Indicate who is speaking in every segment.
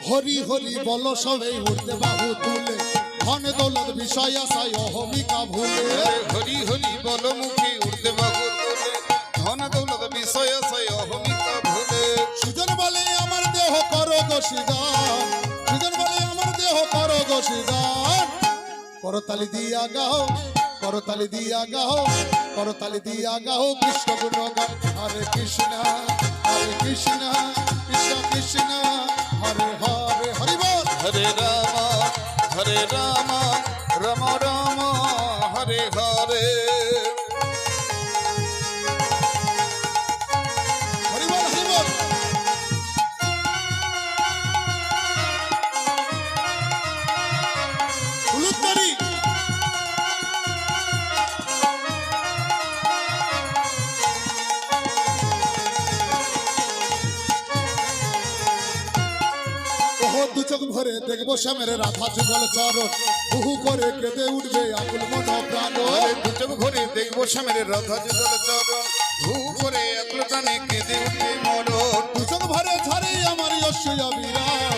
Speaker 1: হরি হরি বলো সবে উঠতে বাহু তুলে ধন দৌলত বিষয় আশায় অহমিকা ভুলে
Speaker 2: হরি হরি বলো মুখে উঠতে বাহু তোলে ধন দৌলত বিষয় আশায় অহমিকা ভুলে
Speaker 1: সুজন বলে আমার দেহ করো গসিদান সুজন বলে আমার দেহ করো গসিদান করতালি দিয়া গাও করতালি দিয়া গাও করতালি দিয়া গাও কৃষ্ণ গুণগান হরে কৃষ্ণ কৃষ্ণ কৃষ্ণ হরে হরে হরি বল
Speaker 2: হরে রাম রাম রাম হরে হরে
Speaker 1: হরি বল হরি বল উলুত্তরি দু চোখ ভরে দেখবো শ্যামের রাধা যুগল চরণ বহু করে কেঁদে উঠবে আকুল মন প্রাণ
Speaker 2: দু চোখ ভরে দেখবো শ্যামের রাধা যুগল চরণ ভূ করে আকুল প্রাণে কেঁদে উঠবে মরণ
Speaker 1: দু চোখ ভরে ঝরে আমার যশোয় বিরাম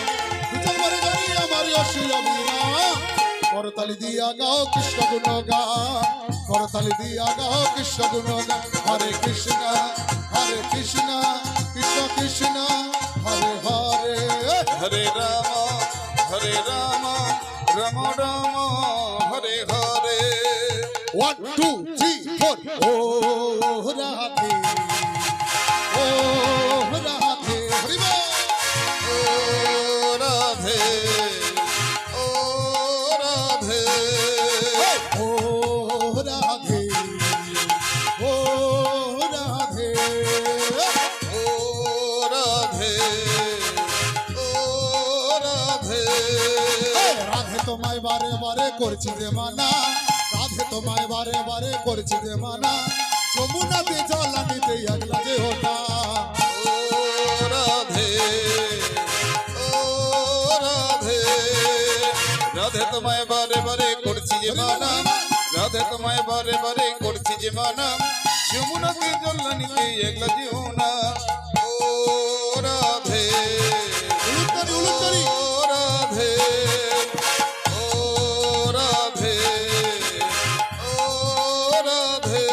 Speaker 1: দু চোখ ভরে ঝরে আমার যশোয় বিরাম করতালি দিয়া গাও কৃষ্ণ গুণগান করতালি দিয়া গাও কৃষ্ণ গুণগান হরে কৃষ্ণ কৃষ্ণ কৃষ্ণ হরে হরে
Speaker 2: হরে রাম রাম রাম হরে হরে
Speaker 1: 1 2 3 4 ও রাধে হরি বল
Speaker 2: ও রাধে ও রাধে
Speaker 1: ও রাধে ও রাধে
Speaker 2: ও রাধে ও রাধে
Speaker 1: রাধে তোমায় বারে বারে করছি রে মানা রাধে তোমায় বারে বারে করছি রে মানা যমুনাতে জল আনিতে আগলা যে ওটা
Speaker 2: ও রাধে রাধে তোমায় বারে বারে করছি যে মানা রাধে তোমায় বারে বারে করছি যে মানা যমুনাকে জল নিতে একলা যেও না ও রাধে
Speaker 1: উলুত্তরি উলুত্তরি
Speaker 2: ও রাধে ও রাধে ও রাধে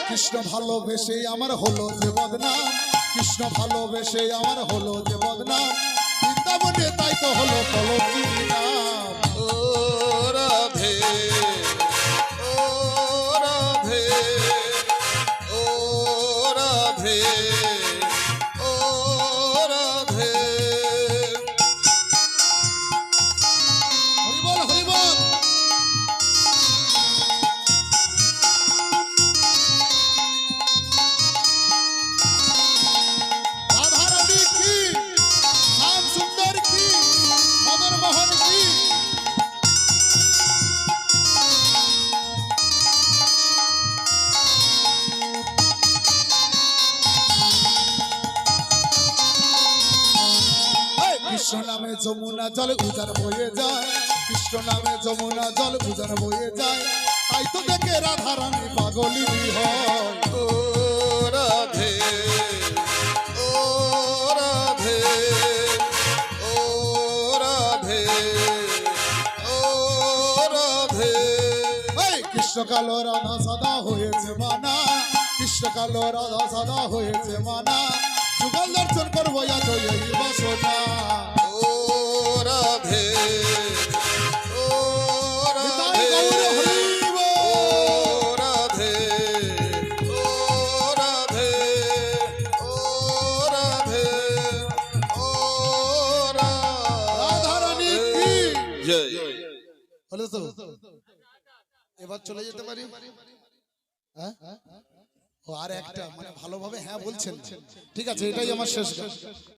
Speaker 1: কৃষ্ণ ভালোবেসে আমার হলো যে বদনাম কৃষ্ণ ভালোবেসে আমার হলো যে বদনাম বৃন্দাবনে তাই তো হলো কলঙ্কিনী নাম
Speaker 2: ও রাধে ও রাধে ও রাধে ও রাধে
Speaker 1: হরি বল হরি বল রাধা রানী কি শ্যাম সুন্দর কি মদন মোহন কি কৃষ্ণ নামে যমুনা জল উজান বয়ে যায় কৃষ্ণ নামে যমুনা জল উজান বয়ে যায় তাই তো দেখে রাধা রানী পাগলিনী হয়
Speaker 2: ও রাধে ও রাধে ও রাধে ও রাধে
Speaker 1: কৃষ্ণ কালো রাধা সাদা হয়েছে মানা কৃষ্ণ কালো রাধা সাদা হয়েছে মানা যুগল দর্শন করবো আজ এই বাসনা
Speaker 2: ও রাধে ও
Speaker 1: নিতাই
Speaker 2: রাধে
Speaker 1: গৌর হরি
Speaker 2: ও
Speaker 1: বল।
Speaker 2: রাধে ও রাধে ও রাধে ও
Speaker 1: রাধা রানী কি
Speaker 2: জয়
Speaker 1: হলো তো এবার চলে যেতে পারি হ্যাঁ ও আর একটা মানে ভালোভাবে হ্যাঁ বলছেন ঠিক আছে এটাই আমার শেষ গান